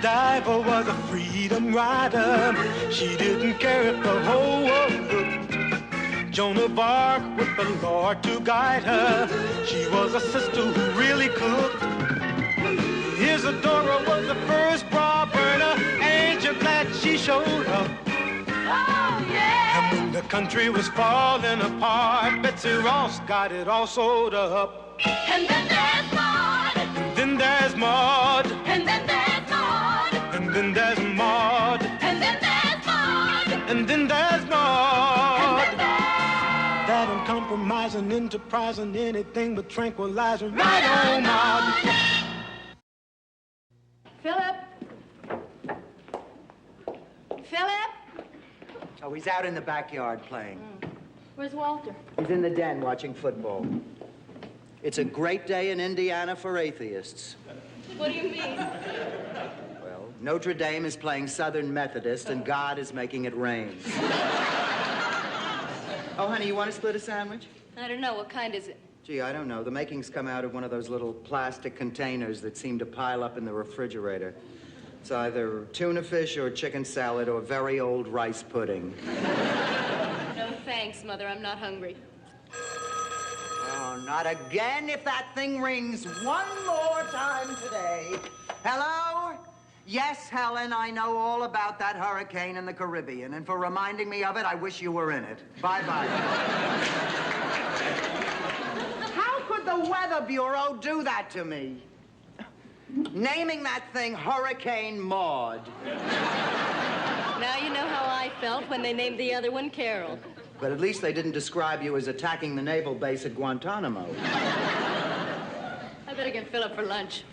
Diver was a freedom rider. She didn't care if the whole world looked. Joan of Arc with the Lord to guide her. She was a sister who really cooked. Isadora was the first bra burner. Ain't you glad she showed up? Oh, yeah! And when the country was falling apart, Betsy Ross got it all sewed up. And then there's Maude. And then there's Maude. And then there's Maude. And then there's Maude. And then there's Maude. And then there's Maude. And then there's... That uncompromising, enterprising, anything but tranquilizing. Right on, Maude. Philip? Philip? Oh, he's out in the backyard playing. Where's Walter? He's in the den watching football. It's a great day in Indiana for atheists. What do you mean? Well, Notre Dame is playing Southern Methodist, and God is making it rain. Oh, honey, you want to split a sandwich? I don't know. What kind is it? Gee, I don't know. The makings come out of one of those little plastic containers that seem to pile up in the refrigerator. It's either tuna fish or chicken salad or very old rice pudding. No thanks, Mother. I'm not hungry. Oh, not again. If that thing rings one more time today. Hello? Yes, Helen, I know all about that hurricane in the Caribbean, and for reminding me of it, I wish you were in it. Bye-bye. How could the Weather Bureau do that to me? Naming that thing Hurricane Maude. Now you know how I felt when they named the other one Carol. But at least they didn't describe you as attacking the naval base at Guantanamo. I better get Philip for lunch.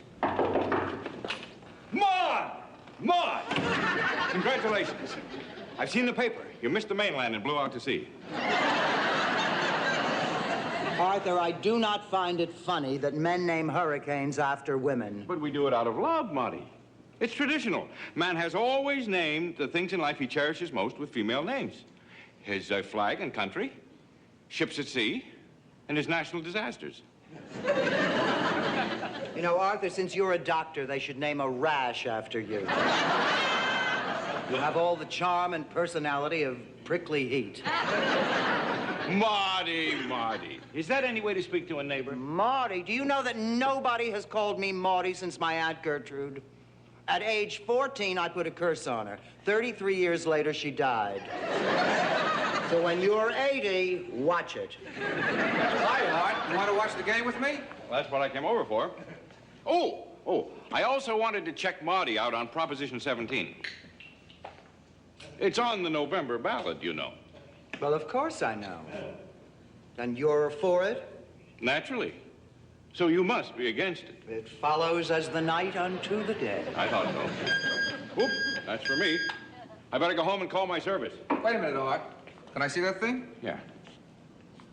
Maude! Maude! Congratulations. I've seen the paper. You missed the mainland and blew out to sea. Arthur, I do not find it funny that men name hurricanes after women. But we do it out of love, Monty. It's traditional. Man has always named the things in life he cherishes most with female names. His flag and country, ships at sea, and his national disasters. You know, Arthur, since you're a doctor, they should name a rash after you. You have all the charm and personality of prickly heat. Marty, Marty. Is that any way to speak to a neighbor? Marty, do you know that nobody has called me Marty since my Aunt Gertrude? At age 14, I put a curse on her. 33 years later, she died. So when you're 80, watch it. Hi, Art. You want to watch the game with me? Well, that's what I came over for. Oh, I also wanted to check Marty out on Proposition 17. It's on the November ballot, you know. Well, of course I know. And you're for it? Naturally. So you must be against it. It follows as the night unto the day. I thought so. Oop, that's for me. I better go home and call my service. Wait a minute, Art. Can I see that thing? Yeah.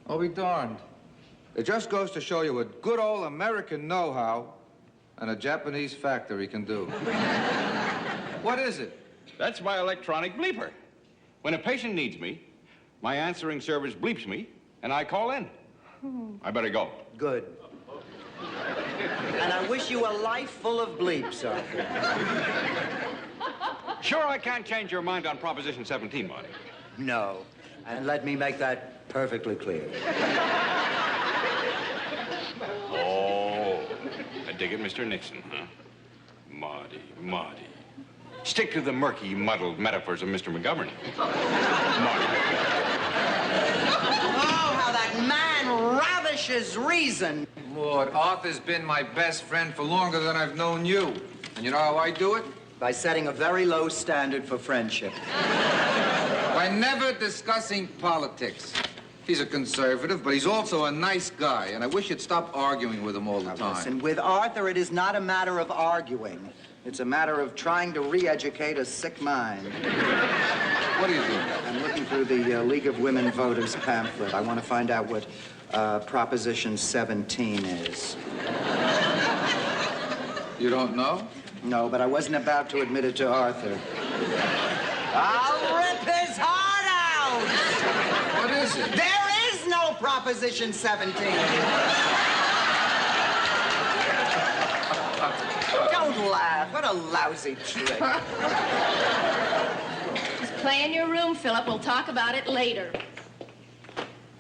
I'll be darned. It just goes to show you what good old American know-how and a Japanese factory can do. What is it? That's my electronic bleeper. When a patient needs me, my answering service bleeps me, and I call in. I better go. Good. And I wish you a life full of bleeps, Arthur. Sure I can't change your mind on Proposition 17, Marty? No. And let me make that perfectly clear. Oh, I dig it, Mr. Nixon, huh? Marty. Stick to the murky, muddled metaphors of Mr. McGovern. Marty. Oh, how that man ravishes reason. Lord, Arthur's been my best friend for longer than I've known you. And you know how I do it? By setting a very low standard for friendship. By never discussing politics. He's a conservative, but he's also a nice guy, and I wish you'd stop arguing with him all the time. Listen, with Arthur, it is not a matter of arguing. It's a matter of trying to re-educate a sick mind. What are you doing? I'm looking through the League of Women Voters pamphlet. I want to find out what Proposition 17 is. You don't know? No, but I wasn't about to admit it to Arthur. I'll rip his heart out! What is it? There is no Proposition 17. Don't laugh. What a lousy trick. Just play in your room, Philip. We'll talk about it later.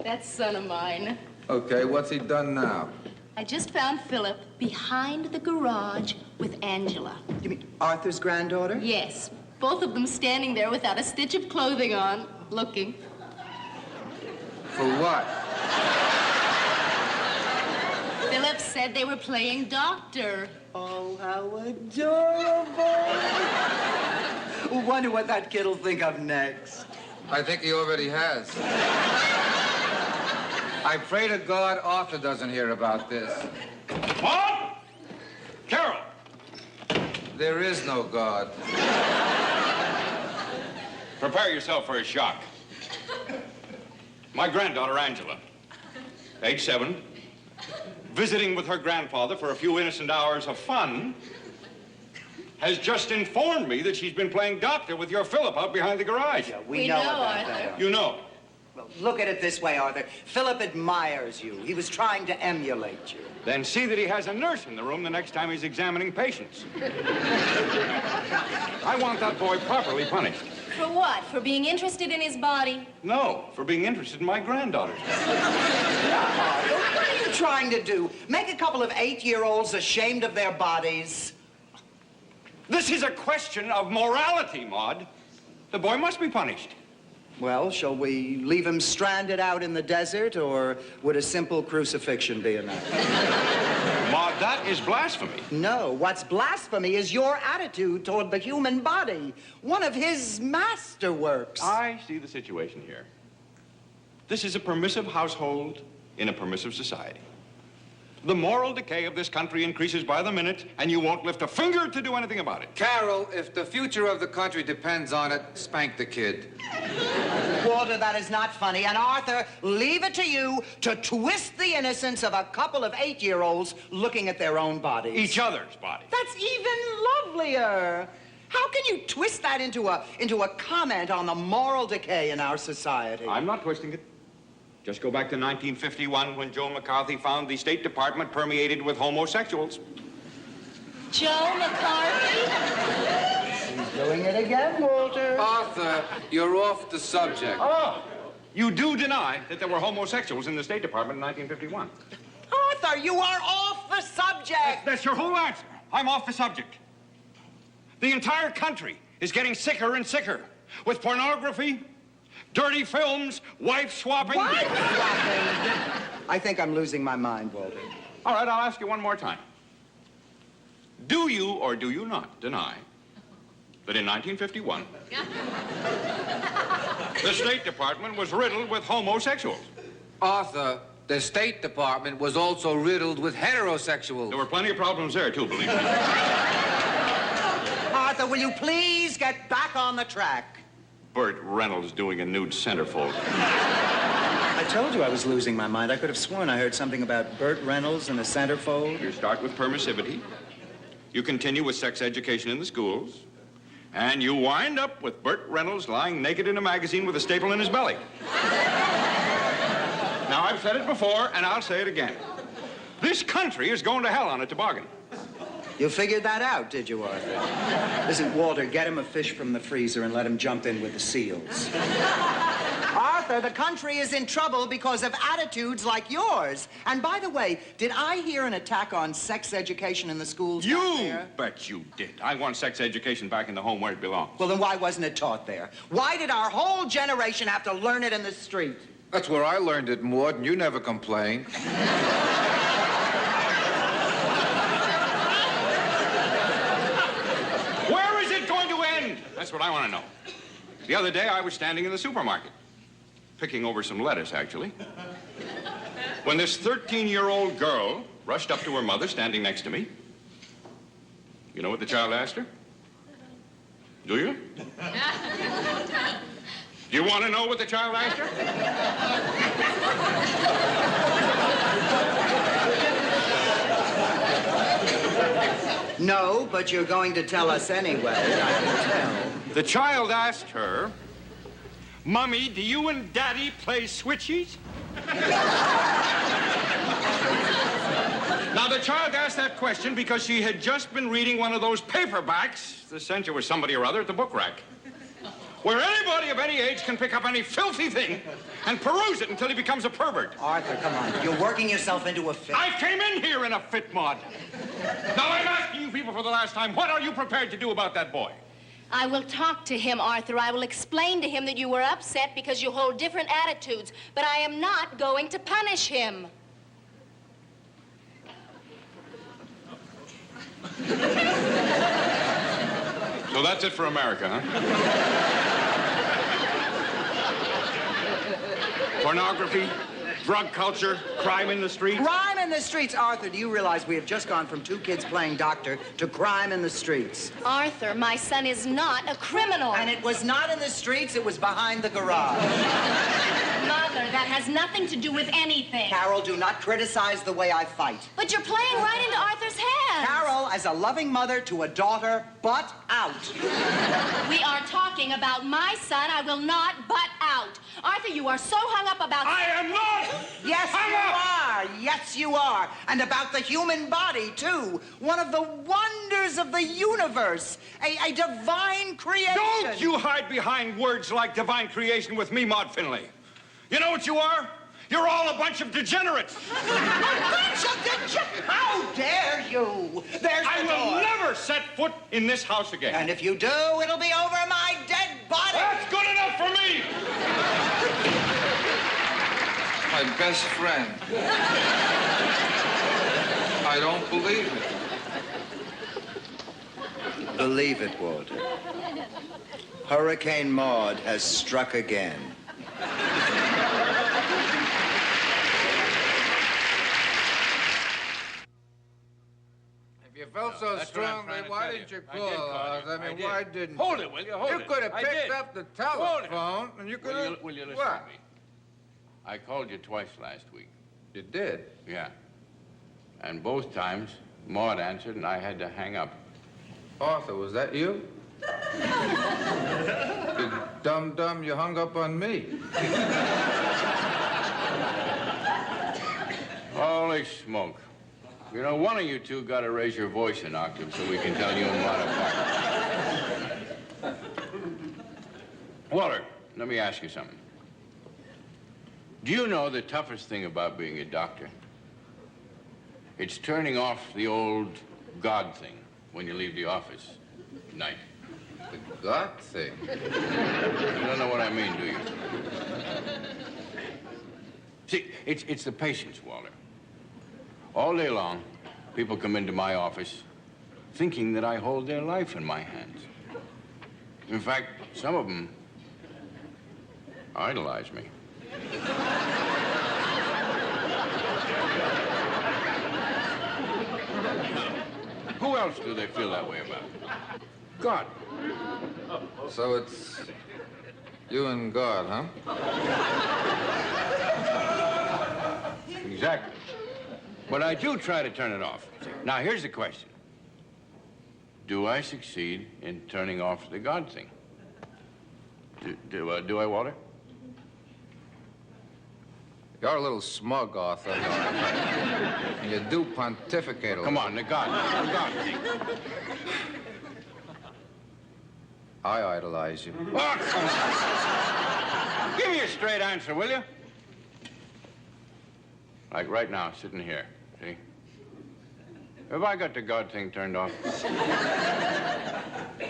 That son of mine. Okay, what's he done now? I just found Philip behind the garage with Angela. You mean Arthur's granddaughter? Yes, both of them standing there without a stitch of clothing on, looking. For what? Philip said they were playing doctor. Oh, how adorable. Wonder what that kid'll think of next. I think he already has. I pray to God Arthur doesn't hear about this. Maude! Carol! There is no God. Prepare yourself for a shock. My granddaughter, Angela, age 7, visiting with her grandfather for a few innocent hours of fun, has just informed me that she's been playing doctor with your Philip out behind the garage. Yeah, We know, about Arthur. that. You know. Well, look at it this way, Arthur. Philip admires you. He was trying to emulate you. Then see that he has a nurse in the room the next time he's examining patients. I want that boy properly punished. For what? For being interested in his body? No, for being interested in my granddaughter. Arthur, what are you trying to do? Make a couple of 8-year-olds ashamed of their bodies? This is a question of morality, Maude. The boy must be punished. Well, shall we leave him stranded out in the desert, or would a simple crucifixion be enough? Maude, that is blasphemy. No, what's blasphemy is your attitude toward the human body, one of his masterworks. I see the situation here. This is a permissive household in a permissive society. The moral decay of this country increases by the minute, and you won't lift a finger to do anything about it. Carol, if the future of the country depends on it, spank the kid. Walter, that is not funny. And Arthur, leave it to you to twist the innocence of a couple of 8-year-olds looking at their own bodies. Each other's body. That's even lovelier. How can you twist that into a comment on the moral decay in our society? I'm not twisting it. Just go back to 1951 when Joe McCarthy found the State Department permeated with homosexuals. Joe McCarthy? He's doing it again, Walter. Arthur, you're off the subject. Oh, you do deny that there were homosexuals in the State Department in 1951. Arthur, you are off the subject. That's your whole answer. I'm off the subject. The entire country is getting sicker and sicker with pornography, dirty films, wife swapping. What? I think I'm losing my mind, Walter. All right, I'll ask you one more time. Do you or do you not deny that in 1951, the State Department was riddled with homosexuals? Arthur, the State Department was also riddled with heterosexuals. There were plenty of problems there, too, believe me. Arthur, will you please get back on the track? Burt Reynolds doing a nude centerfold. I told you I was losing my mind. I could have sworn I heard something about Burt Reynolds and the centerfold. You start with permissivity. You continue with sex education in the schools. And you wind up with Burt Reynolds lying naked in a magazine with a staple in his belly. Now, I've said it before, and I'll say it again. This country is going to hell on a toboggan. You figured that out, did you, Arthur? Listen, Walter, get him a fish from the freezer and let him jump in with the seals. Arthur, the country is in trouble because of attitudes like yours. And by the way, did I hear an attack on sex education in the schools down You there? bet you did. I want sex education back in the home where it belongs. Well, then why wasn't it taught there? Why did our whole generation have to learn it in the street? That's where I learned it, Maude, and you never complained. Where is it going to end? That's what I want to know. The other day, I was standing in the supermarket, picking over some lettuce, actually, when this 13-year-old girl rushed up to her mother, standing next to me. You know what the child asked her? Do you? Do you want to know what the child asked her? No, but you're going to tell us anyway. I can tell. The child asked her, Mommy, do you and Daddy play switchies? Now, the child asked that question because she had just been reading one of those paperbacks the censor was somebody or other at the book rack, where anybody of any age can pick up any filthy thing and peruse it until he becomes a pervert. Arthur, come on. You're working yourself into a fit. I came in here in a fit, Maude. Now I'm asking you people for the last time, what are you prepared to do about that boy? I will talk to him, Arthur. I will explain to him that you were upset because you hold different attitudes, but I am not going to punish him. So that's it for America, huh? Pornography, drug culture, crime in the streets. Crime in the streets. Arthur, do you realize we have just gone from 2 kids playing doctor to crime in the streets? Arthur, my son is not a criminal. And it was not in the streets, it was behind the garage. Mother, that has nothing to do with anything. Carol, do not criticize the way I fight. But you're playing right into Arthur's hands. Carol, as a loving mother to a daughter, butt out. We are talking about my son. I will not butt out. Arthur, you are so hung up about... I am not! Yes, you are. Yes, you are. And about the human body, too. One of the wonders of the universe. A divine creation. Don't you hide behind words like divine creation with me, Maude Finley. You know what you are? You're all a bunch of degenerates. How dare you? There's I the will door. never set foot in this house again. And if you do, it'll be over my dead body. That's good enough for me. My best friend. I don't believe it. Believe it, Walter. Hurricane Maude has struck again. If you felt so That's what I'm strongly, trying to why tell didn't you. you I call did call us? you. I I mean, did. why didn't Hold it, will you? Hold you it. could have I picked did. up the Hold it. telephone and you could have... Will you listen What? to me? I called you twice last week. You did? Yeah. And both times, Maude answered and I had to hang up. Arthur, was that you? You dum-dum, you hung up on me. Holy smoke. You know, one of you two got to raise your voice an octave so we can tell you and Maude apart. Walter, let me ask you something. Do you know the toughest thing about being a doctor? It's turning off the old God thing when you leave the office at night. The God thing. You don't know what I mean, do you? See, it's the patience, Walter. All day long, people come into my office thinking that I hold their life in my hands. In fact, some of them idolize me. Who else do they feel that way about? God. So it's you and God, huh? Exactly. But I do try to turn it off. Now, here's the question. Do I succeed in turning off the God thing? Do I, Walter? You're a little smug, Arthur. And you do pontificate a little. Come on, the God thing. I idolize you. Oh, come on. Give me a straight answer, will you? Like right now, sitting here, see? Have I got the God thing turned off?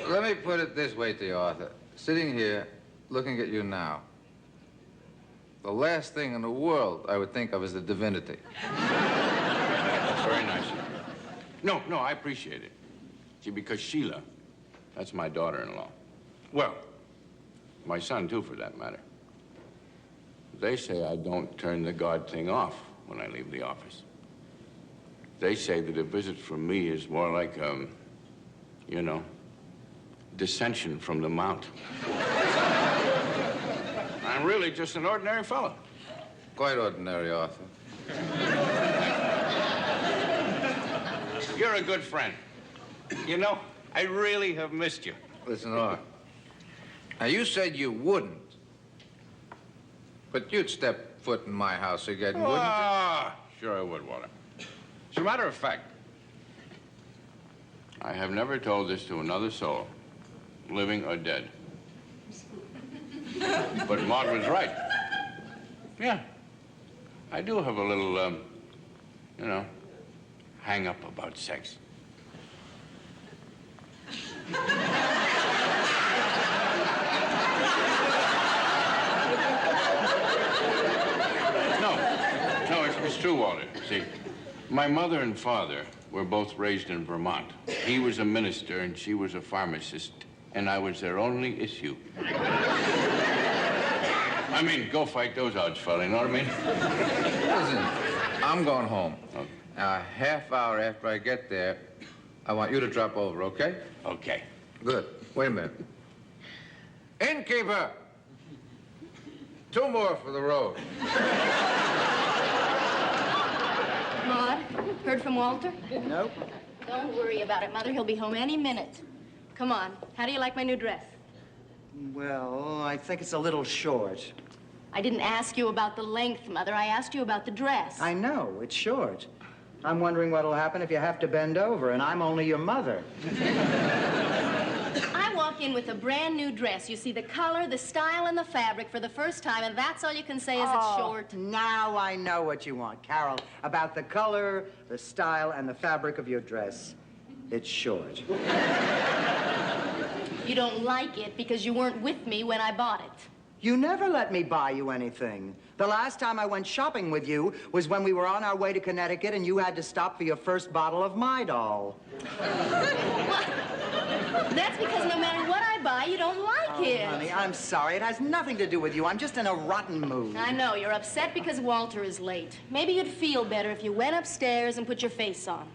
Let me put it this way to you, Arthur. Sitting here, looking at you now, the last thing in the world I would think of is the divinity. That's very nice. No, I appreciate it. See, because Sheila, that's my daughter-in-law. Well, my son, too, for that matter. They say I don't turn the God thing off when I leave the office. They say that a visit from me is more like, you know, dissension from the mount. I'm really just an ordinary fellow. Quite ordinary, Arthur. You're a good friend. You know, I really have missed you. Listen, Arthur. Now, you said you wouldn't. But you'd step foot in my house again, wouldn't you? Ah, sure I would, Walter. As a matter of fact, I have never told this to another soul, living or dead. But Maude was right. Yeah. I do have a little, you know, hang up about sex. No, it's true, Walter. See, my mother and father were both raised in Vermont. He was a minister and she was a pharmacist, and I was their only issue. I mean, go fight those odds, fella, you know what I mean? Listen, I'm going home. Okay. Now, a half hour after I get there, I want you to drop over, okay? Okay. Good. Wait a minute. Innkeeper! 2 more for the road. Maude, heard from Walter? Nope. Don't worry about it, Mother. He'll be home any minute. Come on. How do you like my new dress? Well, I think it's a little short. I didn't ask you about the length, Mother. I asked you about the dress. I know, it's short. I'm wondering what'll happen if you have to bend over, and I'm only your mother. I walk in with a brand new dress. You see the color, the style, and the fabric for the first time, and that's all you can say is it's short. Now I know what you want, Carol. About the color, the style, and the fabric of your dress. It's short. You don't like it because you weren't with me when I bought it. You never let me buy you anything. The last time I went shopping with you was when we were on our way to Connecticut and you had to stop for your first bottle of My Doll. That's because no matter what I buy, you don't like it. Honey, I'm sorry. It has nothing to do with you. I'm just in a rotten mood. I know. You're upset because Walter is late. Maybe you'd feel better if you went upstairs and put your face on.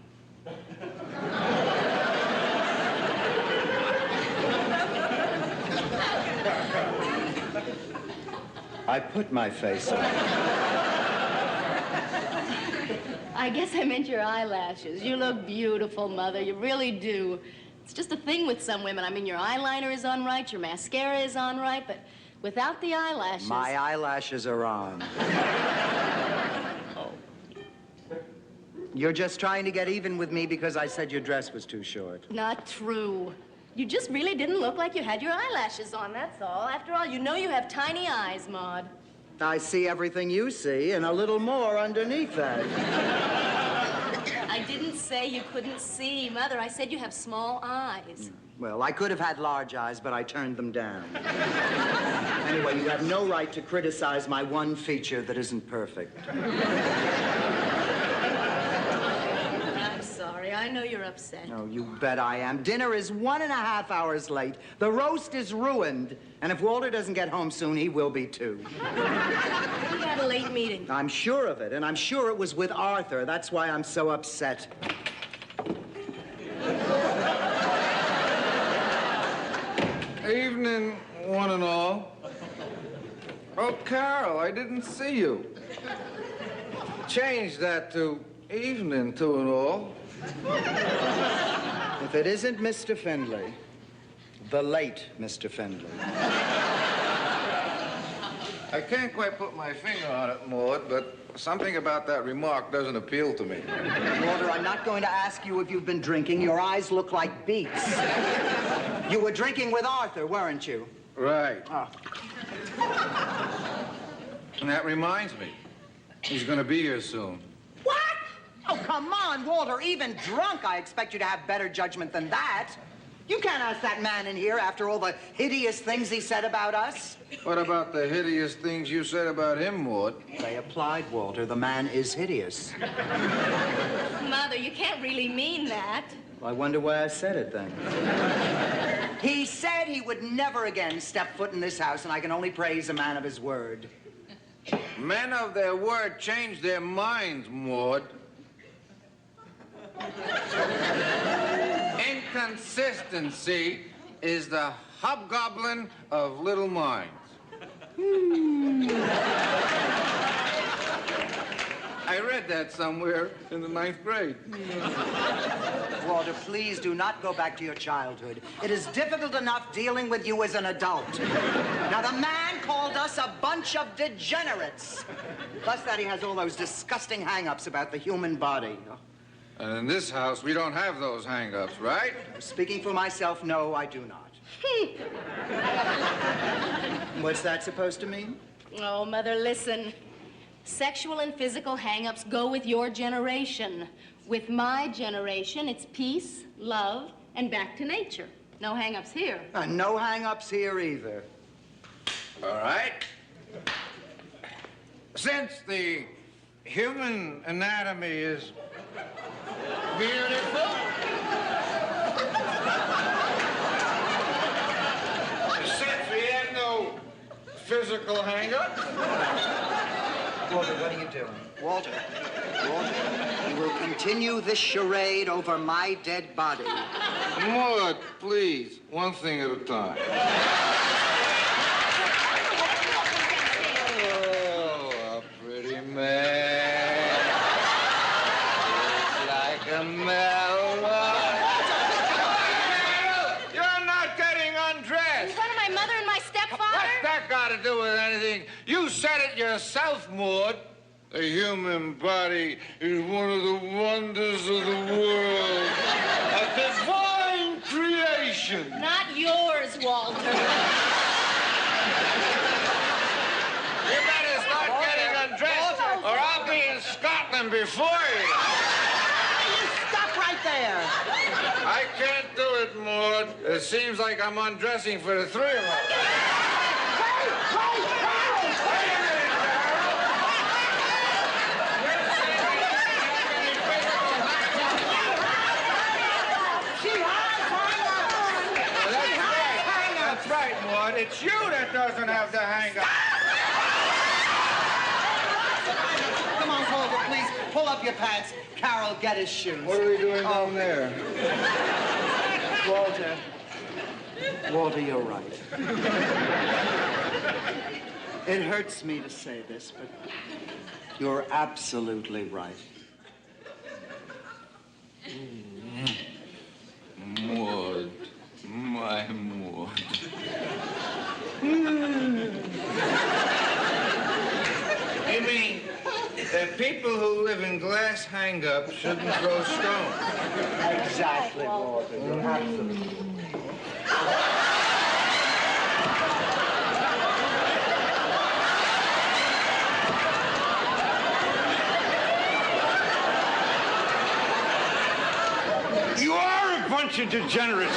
I put my face on. I guess I meant your eyelashes. You look beautiful, Mother. You really do. It's just a thing with some women. I mean, your eyeliner is on right, your mascara is on right, but without the eyelashes... My eyelashes are on. Oh. You're just trying to get even with me because I said your dress was too short. Not true. You just really didn't look like you had your eyelashes on, that's all. After all, you know you have tiny eyes, Maude. I see everything you see and a little more underneath that. I didn't say you couldn't see, Mother. I said you have small eyes. Well, I could have had large eyes, but I turned them down. Anyway, you have no right to criticize my one feature that isn't perfect. I'm sorry. I know you're upset. Oh, you bet I am. Dinner is 1.5 hours late. The roast is ruined. And if Walter doesn't get home soon, he will be too. We had a late meeting. I'm sure of it, and I'm sure it was with Arthur. That's why I'm so upset. Evening, one and all. Oh, Carol, I didn't see you. Change that to evening, two and all. If it isn't Mr. Findlay, the late Mr. Findlay. I can't quite put my finger on it, Maude, but something about that remark doesn't appeal to me. Walter, I'm not going to ask you if you've been drinking. Your eyes look like beets. You were drinking with Arthur, weren't you? Right. Oh. And that reminds me, he's gonna be here soon. What? Oh, come on, Walter. Even drunk, I expect you to have better judgment than that. You can't ask that man in here after all the hideous things he said about us. What about the hideous things you said about him, Maude? They applied, Walter. The man is hideous. Mother, you can't really mean that. Well, I wonder why I said it then. He said he would never again step foot in this house, and I can only praise a man of his word. Men of their word change their minds, Maude. Inconsistency is the hobgoblin of little minds. I read that somewhere in the 9th grade. Walter, please do not go back to your childhood. It is difficult enough dealing with you as an adult. Now, the man called us a bunch of degenerates. Plus that he has all those disgusting hang-ups about the human body. And in this house, we don't have those hang-ups, right? Speaking for myself, no, I do not. What's that supposed to mean? Oh, Mother, listen. Sexual and physical hang-ups go with your generation. With my generation, it's peace, love, and back to nature. No hang-ups here. No hang-ups here either. All right. Since the human anatomy is beautiful, since we have no physical hang-ups, Walter, what are you doing? Walter, you will continue this charade over my dead body. Maud, please, one thing at a time. Oh, a pretty man. It's like a melon. You're not getting undressed. In front of my mother and my stepfather? What's that got to do with anything? You said it yourself, Maud. The human body is one of the wonders of the world. A divine creation. Not yours, Walter. You better start getting undressed, or I'll be in Scotland before you. You stop right there. I can't do it, Maud. It seems like I'm undressing for the three of us. That's right, Maud. It's you that doesn't have the hang-up. Come on, Walter, please, pull up your pants. Carol, get his shoes. What are we doing down there? Walter, you're right. It hurts me to say this, but you're absolutely right. Maud. My Maud. You mean that people who live in glass hang-ups shouldn't throw stones? Exactly, Walter. You're absolutely You are a bunch of degenerates.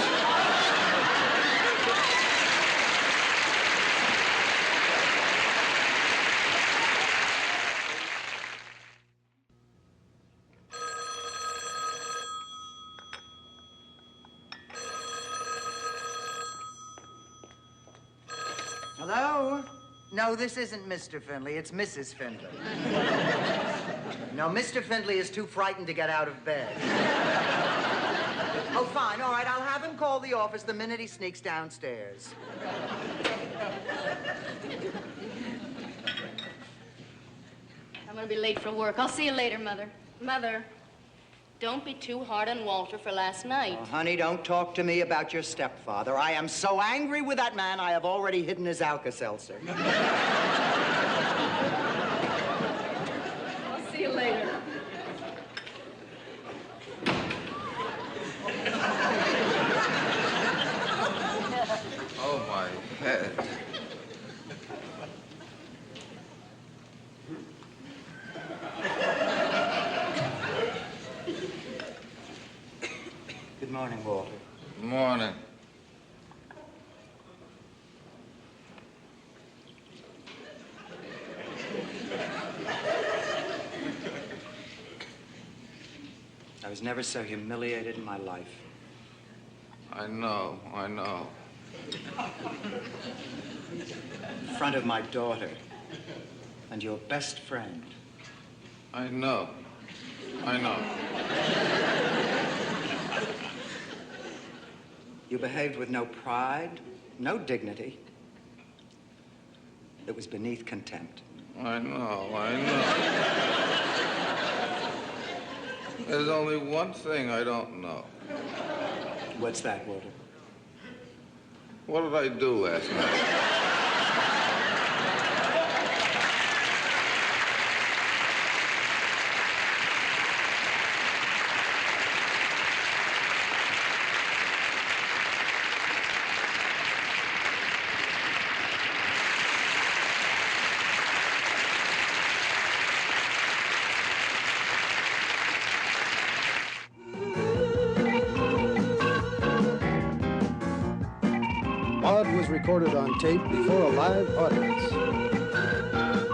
Hello? No, this isn't Mr. Findlay. It's Mrs. Findlay. No, Mr. Findlay is too frightened to get out of bed. Oh, fine. All right, I'll have him call the office the minute he sneaks downstairs. I'm gonna be late for work. I'll see you later, Mother. Mother, don't be too hard on Walter for last night. Oh, honey, don't talk to me about your stepfather. I am so angry with that man, I have already hidden his Alka-Seltzer. I'll see you later. Oh, my head. Good morning, Walter. Morning. I was never so humiliated in my life. I know. In front of my daughter and your best friend. I know. You behaved with no pride, no dignity. It was beneath contempt. I know. There's only one thing I don't know. What's that, Walter? What did I do last night? was recorded on tape before a live audience.